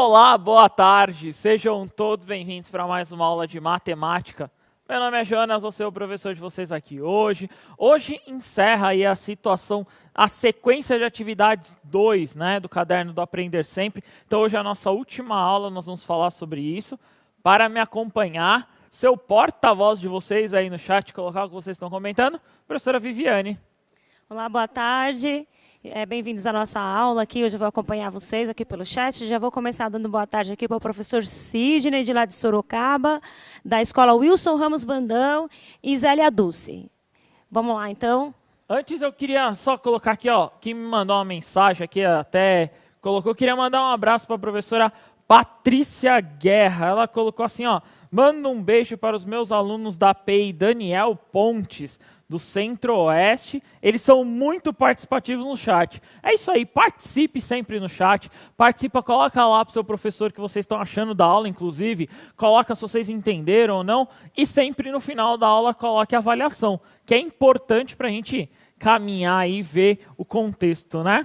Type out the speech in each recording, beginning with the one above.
Olá, boa tarde. Sejam todos bem-vindos para mais uma aula de matemática. Meu nome é Jonas, vou ser o professor de vocês aqui hoje. Hoje encerra aí a sequência de atividades 2, né, do caderno do Aprender Sempre. Então hoje é a nossa última aula, nós vamos falar sobre isso. Para me acompanhar, seu porta-voz de vocês aí no chat, colocar o que vocês estão comentando, professora Viviane. Olá, boa tarde. Bem-vindos à nossa aula aqui. Hoje eu vou acompanhar vocês aqui pelo chat. Já vou começar dando boa tarde aqui para o professor Sidney, de lá de Sorocaba, da escola Wilson Ramos Brandão, e Zélia Dulce. Vamos lá, então. Antes eu queria só colocar aqui, ó, quem me mandou uma mensagem aqui, até colocou, eu queria mandar um abraço para a professora Patrícia Guerra. Ela colocou assim, ó, manda um beijo para os meus alunos da API Daniel Pontes, do Centro-Oeste. Eles são muito participativos no chat. É isso aí, participe sempre no chat. Participa, coloca lá para o seu professor o que vocês estão achando da aula, inclusive. Coloca se vocês entenderam ou não. E sempre no final da aula coloque a avaliação, que é importante para a gente caminhar e ver o contexto, né?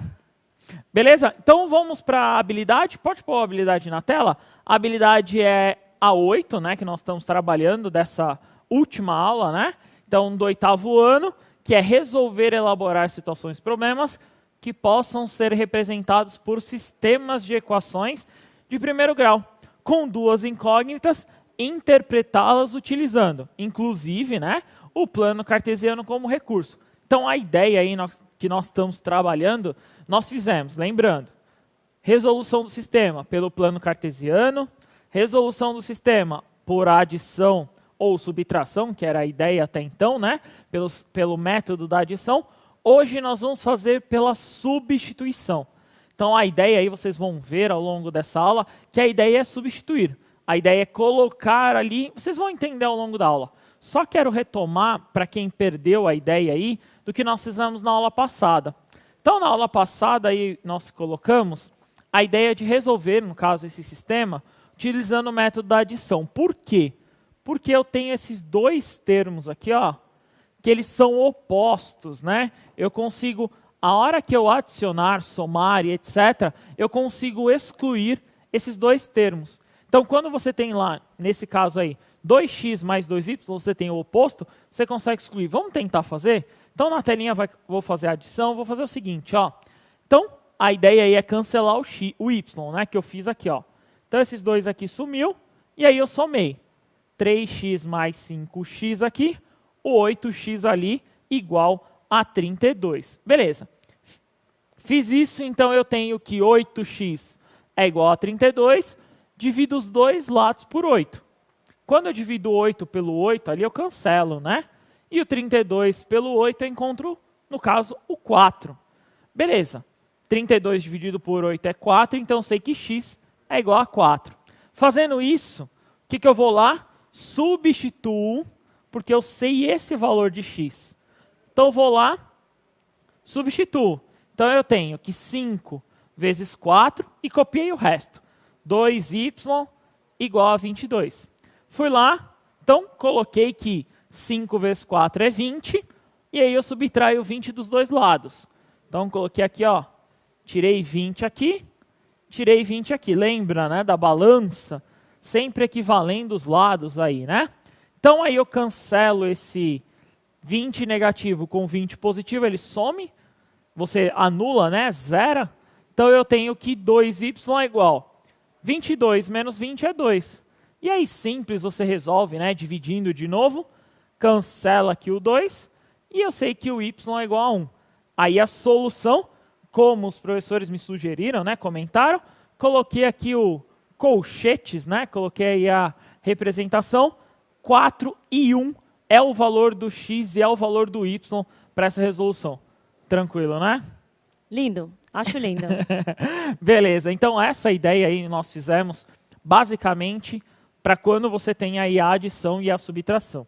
Beleza? Então vamos para a habilidade. Pode pôr a habilidade na tela? A habilidade é a 8, né, que nós estamos trabalhando dessa última aula, né? Então, do 8º ano, que é resolver e elaborar situações e problemas que possam ser representados por sistemas de equações de primeiro grau, com duas incógnitas, interpretá-las utilizando, inclusive, né, o plano cartesiano como recurso. Então, a ideia aí que nós estamos trabalhando, nós fizemos, lembrando, resolução do sistema pelo plano cartesiano, resolução do sistema por adição ou subtração, que era a ideia até então, né? Pelo método da adição. Hoje nós vamos fazer pela substituição. Então a ideia aí, vocês vão ver ao longo dessa aula, que a ideia é substituir. A ideia é colocar ali, vocês vão entender ao longo da aula. Só quero retomar, para quem perdeu a ideia aí, do que nós fizemos na aula passada. Então na aula passada aí nós colocamos a ideia de resolver, no caso esse sistema, utilizando o método da adição. Por quê? Porque eu tenho esses dois termos aqui, ó, que eles são opostos, né? Eu consigo, a hora que eu adicionar, somar e etc., eu consigo excluir esses dois termos. Então, quando você tem lá, nesse caso aí, 2x mais 2y, você tem o oposto, você consegue excluir. Vamos tentar fazer? Então, na telinha vou fazer a adição, vou fazer o seguinte, ó. Então, a ideia aí é cancelar o y, né, que eu fiz aqui, ó. Então, esses dois aqui sumiu, e aí eu somei. 3x mais 5x aqui, o 8x ali, igual a 32. Beleza. Fiz isso, então eu tenho que 8x é igual a 32, divido os dois lados por 8. Quando eu divido 8 pelo 8, ali eu cancelo, né? E o 32 pelo 8 eu encontro, no caso, o 4. Beleza. 32 dividido por 8 é 4, então eu sei que x é igual a 4. Fazendo isso, o que eu vou lá? Substituo, porque eu sei esse valor de x. Então, eu vou lá, substituo. Então, eu tenho que 5 vezes 4 e copiei o resto. 2y igual a 22. Fui lá, então, coloquei que 5 vezes 4 é 20, e aí eu subtraio 20 dos dois lados. Então, coloquei aqui, ó, tirei 20 aqui, tirei 20 aqui. Lembra, né, da balança? Sempre equivalendo os lados aí, né? Então, aí eu cancelo esse 20 negativo com 20 positivo, ele some, você anula, né? Zera. Então, eu tenho que 2y é igual 22 menos 20 é 2. E aí, simples, você resolve, né? Dividindo de novo, cancela aqui o 2, e eu sei que o y é igual a 1. Aí, a solução, como os professores me sugeriram, né? Comentaram, coloquei aqui o colchetes, né? Coloquei aí a representação, 4 e 1 é o valor do x e é o valor do y para essa resolução. Tranquilo, né? Lindo, acho lindo. Beleza, então essa ideia aí nós fizemos basicamente para quando você tem aí a adição e a subtração.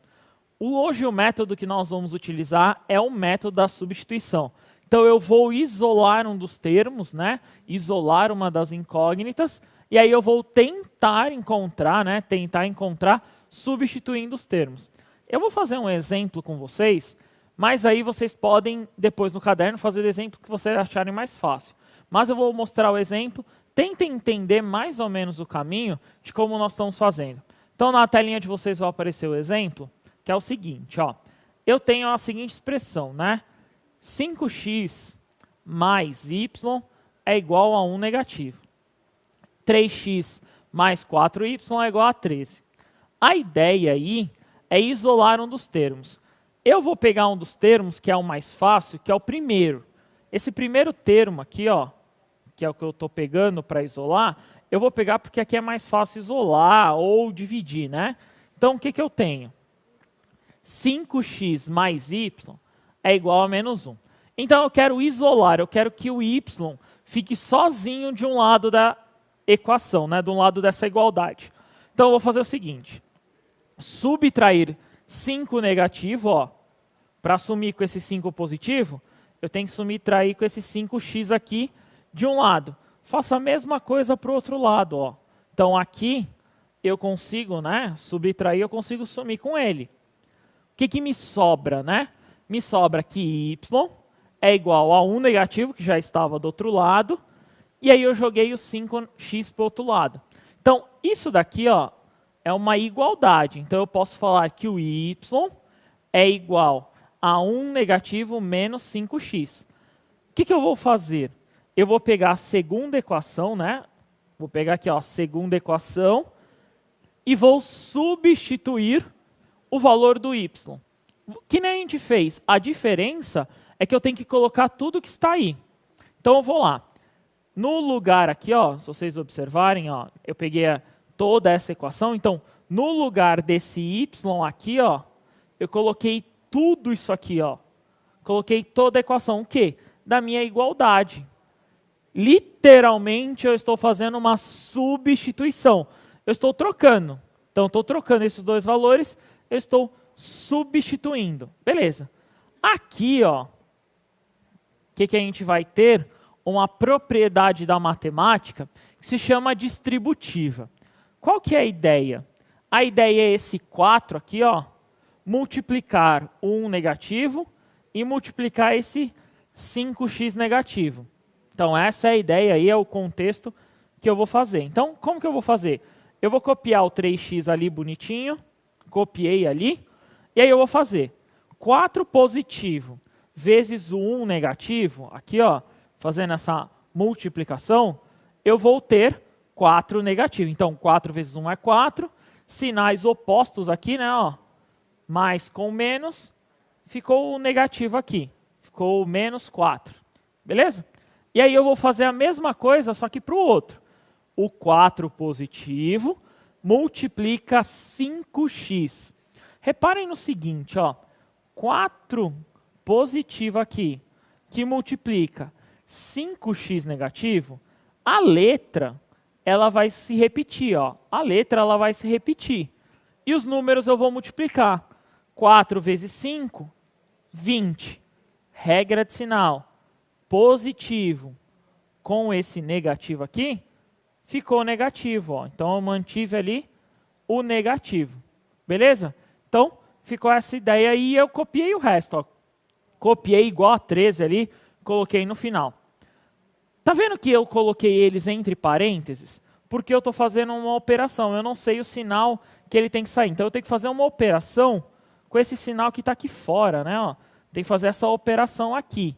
Hoje o método que nós vamos utilizar é o método da substituição. Então eu vou isolar um dos termos, né? Isolar uma das incógnitas, e aí eu vou tentar encontrar, né? Tentar encontrar substituindo os termos. Eu vou fazer um exemplo com vocês, mas aí vocês podem, depois no caderno, fazer o exemplo que vocês acharem mais fácil. Mas eu vou mostrar o exemplo Tentem entender mais ou menos o caminho de como nós estamos fazendo. Então, na telinha de vocês vai aparecer o exemplo, que é o seguinte, ó. Eu tenho a seguinte expressão, né? 5x mais y é igual a 1 negativo. 3x mais 4y é igual a 13. A ideia aí é isolar um dos termos. Eu vou pegar um dos termos que é o mais fácil, que é o primeiro. Esse primeiro termo aqui, ó, que é o que eu estou pegando para isolar, eu vou pegar porque aqui é mais fácil isolar ou dividir, né? Então, o que eu tenho? 5x mais y é igual a menos 1. Então, eu quero isolar, eu quero que o y fique sozinho de um lado da equação, né? De um lado dessa igualdade. Então, eu vou fazer o seguinte. Subtrair 5 negativo, ó, para sumir com esse 5 positivo, eu tenho que subtrair com esse 5x aqui de um lado. Faço a mesma coisa para o outro lado, ó. Então, aqui eu consigo, né, subtrair, eu consigo sumir com ele. O que me sobra, né? Me sobra que y é igual a 1 negativo, que já estava do outro lado, e aí eu joguei o 5x para o outro lado. Então, isso daqui, ó, é uma igualdade. Então, eu posso falar que o y é igual a 1 negativo menos 5x. O que eu vou fazer? Eu vou pegar a segunda equação, né? Vou pegar aqui, ó, a segunda equação, e vou substituir o valor do y. Que nem a gente fez. A diferença é que eu tenho que colocar tudo que está aí. Então, eu vou lá. No lugar aqui, ó, se vocês observarem, ó, eu peguei toda essa equação. Então, no lugar desse y aqui, ó, eu coloquei tudo isso aqui, ó. Coloquei toda a equação. O quê? Da minha igualdade. Literalmente, eu estou fazendo uma substituição. Eu estou trocando. Então, estou trocando esses dois valores, eu estou substituindo. Beleza. Aqui, ó, o que a gente vai ter? Uma propriedade da matemática que se chama distributiva. Qual que é a ideia? A ideia é esse 4 aqui, ó, multiplicar 1 negativo e multiplicar esse 5x negativo. Então, essa é a ideia aí, é o contexto que eu vou fazer. Então, como que eu vou fazer? Eu vou copiar o 3x ali bonitinho, copiei ali, e aí eu vou fazer 4 positivo vezes o 1 negativo, aqui, ó, fazendo essa multiplicação, eu vou ter 4 negativo. Então, 4 vezes 1 é 4, sinais opostos aqui, né, ó, mais com menos, ficou o negativo aqui, ficou o menos 4, beleza? E aí eu vou fazer a mesma coisa, só que para o outro. O 4 positivo multiplica 5x. Reparem no seguinte, ó, 4 positivo aqui, que multiplica 5x negativo, a letra ela vai se repetir, ó. A letra ela vai se repetir. E os números eu vou multiplicar. 4 vezes 5, 20. Regra de sinal. Positivo com esse negativo aqui, ficou negativo, ó. Então eu mantive ali o negativo. Beleza? Então, ficou essa ideia e eu copiei o resto, ó. Copiei igual a 13 ali, coloquei no final. Tá vendo que eu coloquei eles entre parênteses? Porque eu estou fazendo uma operação, eu não sei o sinal que ele tem que sair. Então eu tenho que fazer uma operação com esse sinal que está aqui fora, né? Ó, tem que fazer essa operação aqui.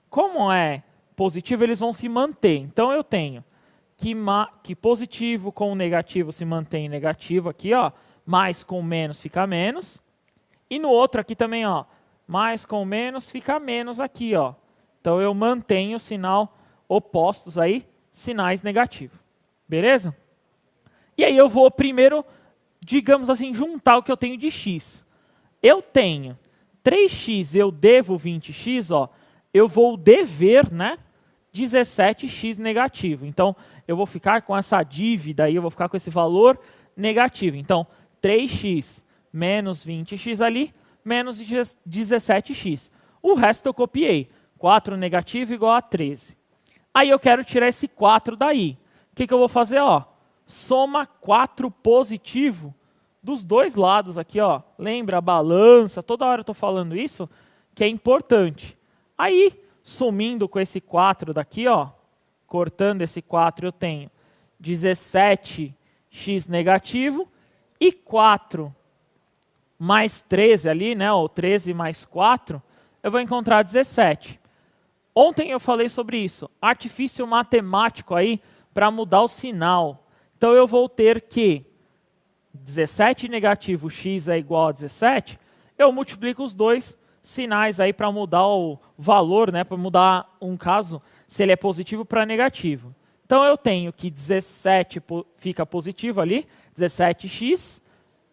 Como é positivo, eles vão se manter. Então eu tenho que positivo com negativo se mantém negativo aqui, ó. Mais com menos fica menos. E no outro aqui também, ó, mais com menos fica menos aqui, ó. Então eu mantenho o sinal opostos aí, sinais negativos. Beleza? E aí eu vou primeiro, digamos assim, juntar o que eu tenho de x. Eu tenho 3x, eu devo 20x, ó, eu vou dever, né, 17x negativo. Então, eu vou ficar com essa dívida aí, eu vou ficar com esse valor negativo. Então, 3x menos 20x ali, menos 17x. O resto eu copiei. 4 negativo igual a 13. Aí eu quero tirar esse 4 daí. O que eu vou fazer? Ó, soma 4 positivo dos dois lados aqui, ó. Lembra a balança? Toda hora eu estou falando isso, que é importante. Aí, sumindo com esse 4 daqui, ó, cortando esse 4, eu tenho 17x negativo e 4 mais 13 ali, né, ou 13 mais 4, eu vou encontrar 17. Ontem eu falei sobre isso, artifício matemático aí para mudar o sinal. Então eu vou ter que 17 negativo x é igual a 17, eu multiplico os dois sinais aí para mudar o valor, né, para mudar um caso, se ele é positivo para negativo. Então eu tenho que 17 fica positivo ali, 17x,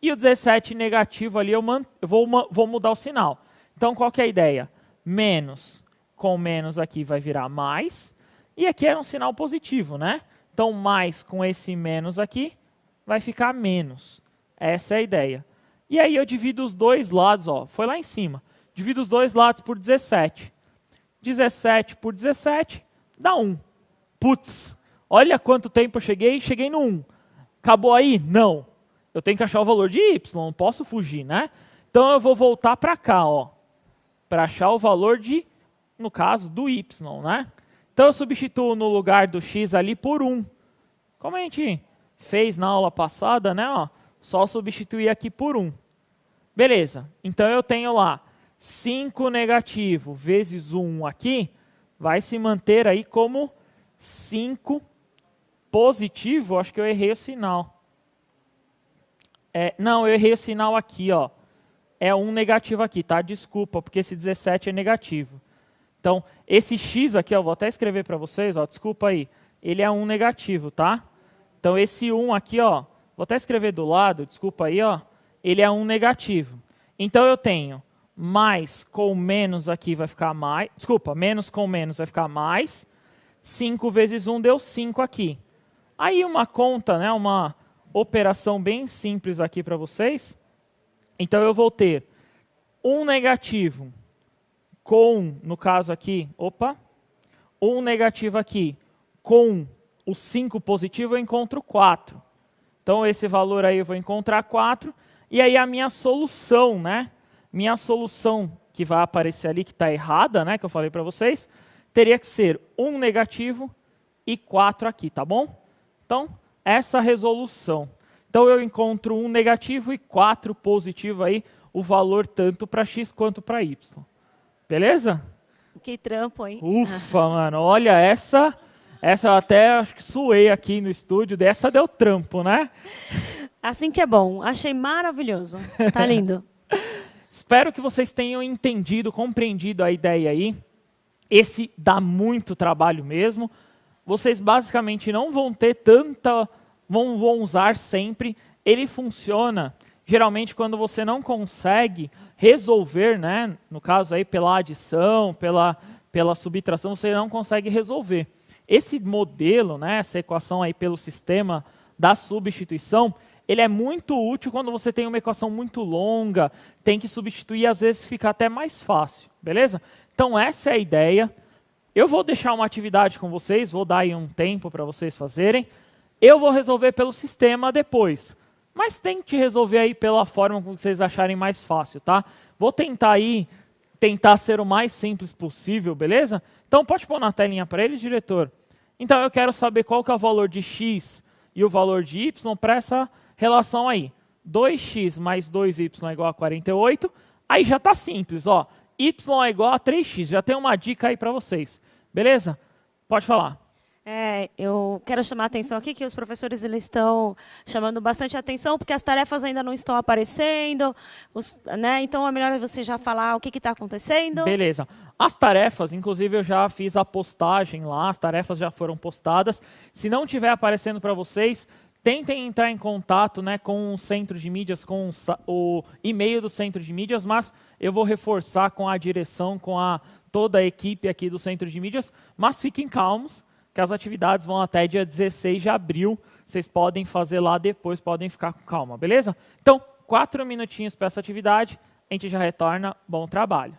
e o 17 negativo ali eu vou mudar o sinal. Então qual que é a ideia? Menos com menos aqui vai virar mais, e aqui era um sinal positivo, né? Então mais com esse menos aqui vai ficar menos. Essa é a ideia. E aí eu divido os dois lados, ó, foi lá em cima. Divido os dois lados por 17. 17 por 17 dá 1. Putz, olha quanto tempo eu cheguei no 1. Acabou aí? Não. Eu tenho que achar o valor de y, não posso fugir, né? Então eu vou voltar para cá, ó, para achar o valor de, no caso, do y, né? Então eu substituo no lugar do x ali por 1. Como a gente fez na aula passada, né? Ó, só substituir aqui por 1. Beleza, então eu tenho lá 5 negativo vezes 1 aqui, vai se manter aí como 5 positivo, acho que eu errei o sinal. Não, eu errei o sinal aqui, ó. É 1 negativo aqui, tá? Desculpa, porque esse 17 é negativo. Então, esse x aqui, ó, vou até escrever para vocês, ó, desculpa aí, ele é 1 negativo, tá? Então, esse 1 aqui, ó, vou até escrever do lado, desculpa aí, ó, ele é 1 negativo. Então, eu tenho mais com menos aqui vai ficar mais, desculpa, menos com menos vai ficar mais, 5 vezes 1 deu 5 aqui. Aí uma conta, né, uma operação bem simples aqui para vocês. Então eu vou ter 1 negativo com, no caso aqui, 1 negativo aqui com o 5 positivo eu encontro 4. Então esse valor aí eu vou encontrar 4. E aí a minha solução, né? Minha solução que vai aparecer ali, que está errada, né? Que eu falei para vocês, teria que ser 1 negativo e 4 aqui, tá bom? Então, essa resolução. Então eu encontro 1 negativo e 4 positivo aí, o valor tanto para x quanto para y. Beleza? Que trampo, hein? Ufa, mano, olha essa eu até acho que suei aqui no estúdio, dessa deu trampo, né? Assim que é bom, achei maravilhoso, tá lindo. Espero que vocês tenham entendido, compreendido a ideia aí. Esse dá muito trabalho mesmo. Vocês basicamente não vão ter tanta, vão usar sempre. Ele funciona geralmente quando você não consegue resolver, né? No caso aí pela adição, pela subtração, você não consegue resolver. Esse modelo, né, essa equação aí pelo sistema da substituição, ele é muito útil quando você tem uma equação muito longa, tem que substituir, às vezes fica até mais fácil, beleza? Então essa é a ideia. Eu vou deixar uma atividade com vocês, vou dar aí um tempo para vocês fazerem. Eu vou resolver pelo sistema depois, mas tente resolver aí pela forma que vocês acharem mais fácil, tá? Vou tentar ser o mais simples possível, beleza? Então pode pôr na telinha para eles, diretor. Então eu quero saber qual que é o valor de x e o valor de y para essa relação aí. 2x mais 2y é igual a 48. Aí já está simples, ó. Y é igual a 3x. Já tem uma dica aí para vocês. Beleza? Pode falar. Eu quero chamar a atenção aqui que os professores eles estão chamando bastante atenção porque as tarefas ainda não estão aparecendo, né? Então é melhor você já falar o que está acontecendo. Beleza. As tarefas, inclusive eu já fiz a postagem lá, as tarefas já foram postadas. Se não estiver aparecendo para vocês, tentem entrar em contato, né, com o centro de mídias, com o e-mail do centro de mídias, mas eu vou reforçar com a direção, com toda a equipe aqui do centro de mídias, mas fiquem calmos, que as atividades vão até dia 16 de abril, vocês podem fazer lá depois, podem ficar com calma, beleza? Então, 4 minutinhos para essa atividade, a gente já retorna, bom trabalho.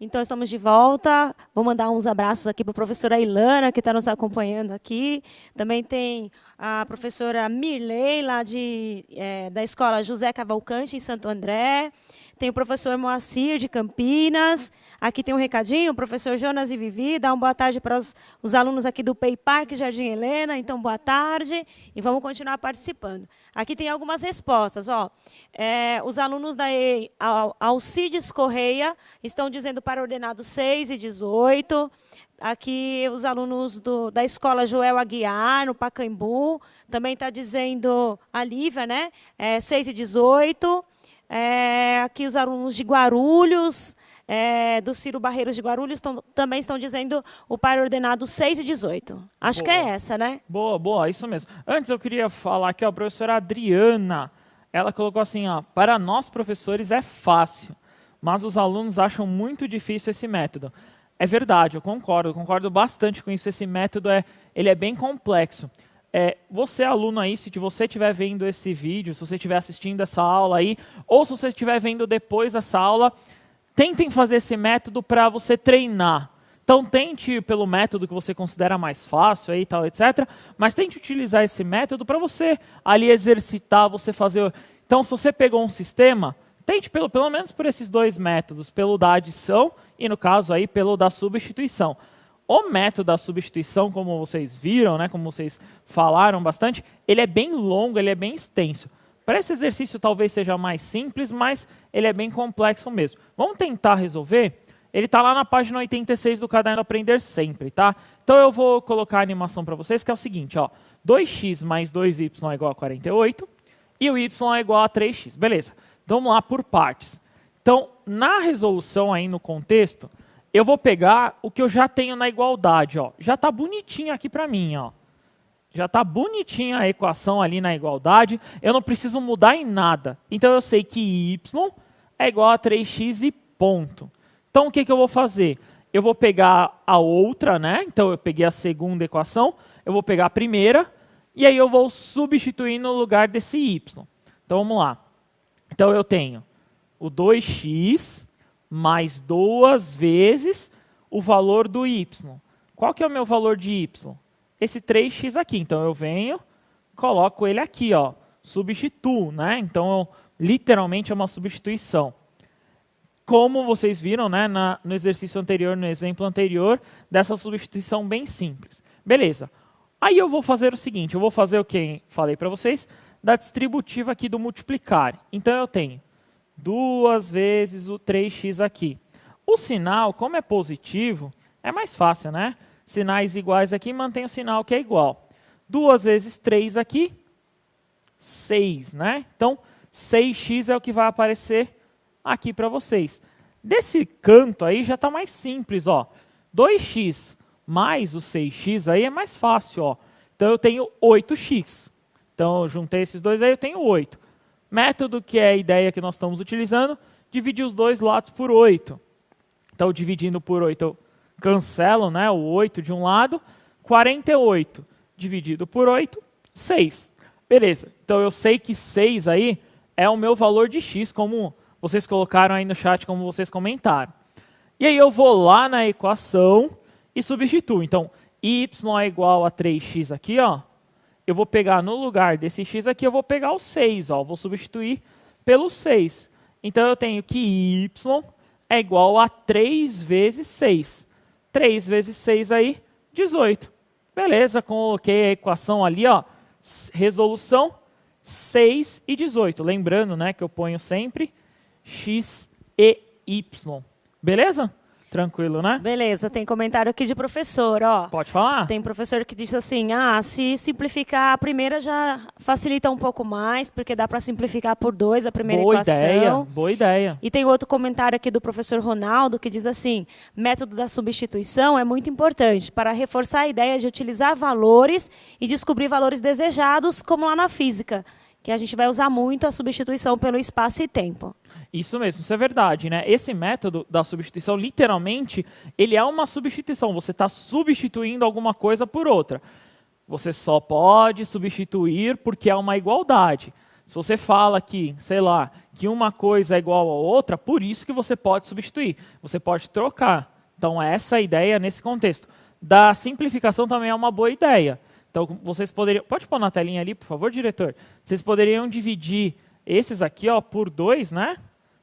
Então, estamos de volta. Vou mandar uns abraços aqui para a professora Ilana, que está nos acompanhando aqui. Também tem a professora Mirley, lá da escola José Cavalcante, em Santo André. Tem o professor Moacir, de Campinas. Aqui tem um recadinho, o professor Jonas e Vivi. Dá uma boa tarde para os alunos aqui do PEI Parque Jardim Helena. Então, boa tarde. E vamos continuar participando. Aqui tem algumas respostas. Os alunos da Alcides Correia estão dizendo para ordenados 6 e 18. Aqui, os alunos da escola Joel Aguiar, no Pacaembu. Também está dizendo a Lívia, né? 6 e 18. Aqui os alunos de Guarulhos, do Ciro Barreiros de Guarulhos, também estão dizendo o par ordenado 6 e 18. Acho que é essa, né? Boa, isso mesmo. Antes eu queria falar que a professora Adriana, ela colocou assim, para nós professores é fácil, mas os alunos acham muito difícil esse método. É verdade, eu concordo bastante com isso. Esse método ele é bem complexo. Você, aluno aí, se você estiver vendo esse vídeo, se você estiver assistindo essa aula aí, ou se você estiver vendo depois dessa aula, tentem fazer esse método para você treinar. Então, tente pelo método que você considera mais fácil, aí, tal, etc. Mas tente utilizar esse método para você ali exercitar, você fazer... Então, se você pegou um sistema, tente pelo menos por esses dois métodos, pelo da adição e, no caso, aí, pelo da substituição. O método da substituição, como vocês viram, né, como vocês falaram bastante, ele é bem longo, ele é bem extenso. Para esse exercício talvez seja mais simples, mas ele é bem complexo mesmo. Vamos tentar resolver? Ele está lá na página 86 do Caderno Aprender Sempre, tá? Então eu vou colocar a animação para vocês, que é o seguinte, 2x mais 2y é igual a 48 e o y é igual a 3x. Beleza, então vamos lá por partes. Então, na resolução aí no contexto, eu vou pegar o que eu já tenho na igualdade. Já está bonitinho aqui para mim. Já está bonitinha a equação ali na igualdade. Eu não preciso mudar em nada. Então, eu sei que y é igual a 3x e ponto. Então, o que eu vou fazer? eu vou pegar a outra, né? Então eu peguei a segunda equação, eu vou pegar a primeira, e aí eu vou substituir no lugar desse y. Então vamos lá. Então eu tenho o 2x mais 2 vezes o valor do y. Qual que é o meu valor de y? Esse 3x aqui. Então eu venho, coloco ele aqui, ó, substituo, né? Então literalmente é uma substituição. Como vocês viram, né, no exercício anterior, no exemplo anterior, dessa substituição bem simples. Beleza. Aí eu vou fazer o seguinte, eu vou fazer o que falei para vocês, da distributiva aqui do multiplicar. Então eu tenho 2 vezes o 3x aqui. O sinal, como é positivo, é mais fácil, né? Sinais iguais aqui, mantém o sinal que é igual. 2 vezes 3 aqui, 6, né? Então, 6x é o que vai aparecer aqui para vocês. Desse canto aí já está mais simples, ó. 2x mais o 6x aí é mais fácil, ó. Então eu tenho 8x. Então eu juntei esses dois aí, eu tenho 8. Método que é a ideia que nós estamos utilizando, dividir os dois lados por 8. Então dividindo por 8 eu cancelo, né, o 8 de um lado, 48 dividido por 8, 6. Beleza, então eu sei que 6 aí é o meu valor de x, como vocês colocaram aí no chat, como vocês comentaram. E aí eu vou lá na equação e substituo. Então, y é igual a 3x aqui, ó. Eu vou pegar no lugar desse x aqui, eu vou pegar o 6, ó. Vou substituir pelo 6. Então eu tenho que y é igual a 3 vezes 6. 3 vezes 6 aí, 18. Beleza, coloquei a equação ali, ó. Resolução 6 e 18. Lembrando, né, que eu ponho sempre x e y. Beleza? Tranquilo, né? Beleza, tem comentário aqui de professor, ó. Pode falar? Tem professor que diz assim, se simplificar a primeira já facilita um pouco mais, porque dá para simplificar por 2 a primeira equação. Boa ideia. E tem outro comentário aqui do professor Ronaldo, que diz assim, método da substituição é muito importante para reforçar a ideia de utilizar valores e descobrir valores desejados, como lá na física, que a gente vai usar muito a substituição pelo espaço e tempo. Isso mesmo, isso é verdade, né? Esse método da substituição, literalmente, ele é uma substituição. Você está substituindo alguma coisa por outra. Você só pode substituir porque é uma igualdade. Se você fala que, sei lá, que uma coisa é igual a outra, por isso que você pode substituir. Você pode trocar. Então, essa é a ideia nesse contexto. Da simplificação também é uma boa ideia. Então, vocês poderiam... Pode pôr na telinha ali, por favor, diretor? Vocês poderiam dividir esses aqui, ó, por 2, né?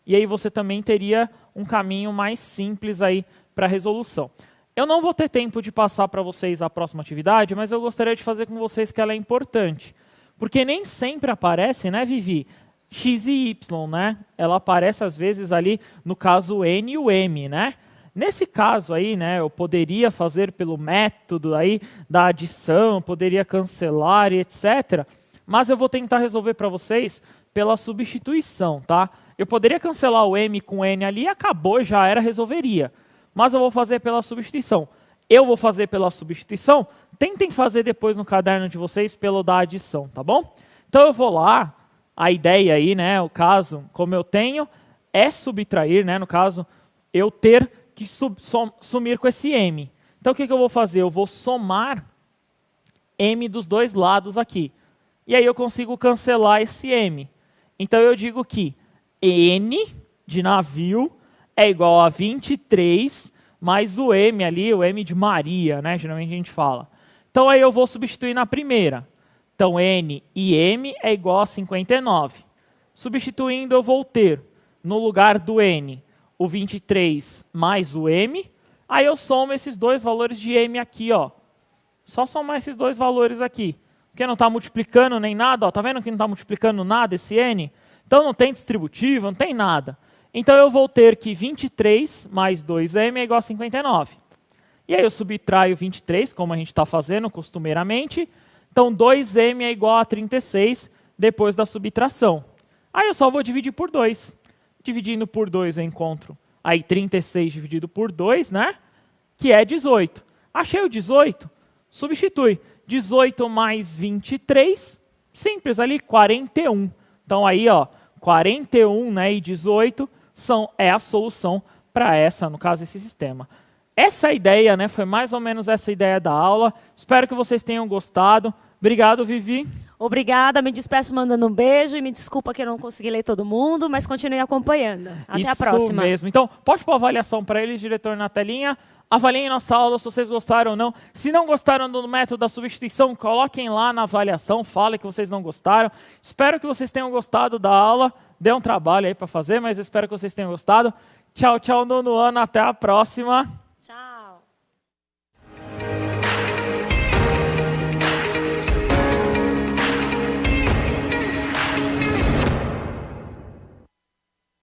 E aí você também teria um caminho mais simples aí para a resolução. Eu não vou ter tempo de passar para vocês a próxima atividade, mas eu gostaria de fazer com vocês que ela é importante. Porque nem sempre aparece, né, Vivi, x e y, né? Ela aparece às vezes ali no caso n e o m, né? Nesse caso aí, né, eu poderia fazer pelo método aí da adição, poderia cancelar e etc. Mas eu vou tentar resolver para vocês pela substituição, tá? Eu poderia cancelar o m com n ali e acabou, já era, resolveria. Mas eu vou fazer pela substituição. Eu vou fazer pela substituição, tentem fazer depois no caderno de vocês pelo da adição, tá bom? Então eu vou lá, a ideia aí, né, o caso, como eu tenho, é subtrair, né, no caso, eu ter que sumir com esse m. Então o que eu vou fazer? Eu vou somar m dos dois lados aqui. E aí eu consigo cancelar esse m. Então eu digo que n de navio é igual a 23 mais o m ali, o m de Maria, né? Geralmente a gente fala. Então aí eu vou substituir na primeira. Então n e m é igual a 59. Substituindo eu vou ter, no lugar do n, o 23 mais o m. Aí eu somo esses dois valores de m aqui, ó. Só somar esses dois valores aqui. Porque não está multiplicando nem nada, ó. Tá vendo que não está multiplicando nada esse n? Então não tem distributiva, não tem nada. Então eu vou ter que 23 mais 2m é igual a 59. E aí eu subtraio 23, como a gente está fazendo costumeiramente. Então 2m é igual a 36 depois da subtração. Aí eu só vou dividir por 2. Dividindo por 2 eu encontro aí 36 dividido por 2, né? Que é 18. Achei o 18, substitui. 18 mais 23, simples ali, 41. Então aí, ó, 41, né, e 18 é a solução para essa, no caso, esse sistema. essa é a ideia, né? Foi mais ou menos essa a ideia da aula. Espero que vocês tenham gostado. Obrigado, Vivi. Obrigada, me despeço mandando um beijo e me desculpa que eu não consegui ler todo mundo, mas continue acompanhando. Até a próxima. Isso mesmo. Então, pode pôr a avaliação para eles, diretor, na telinha. Avaliem nossa aula se vocês gostaram ou não. Se não gostaram do método da substituição, coloquem lá na avaliação, falem que vocês não gostaram. Espero que vocês tenham gostado da aula. Deu um trabalho aí para fazer, mas espero que vocês tenham gostado. Tchau, tchau, nono ano. Até a próxima.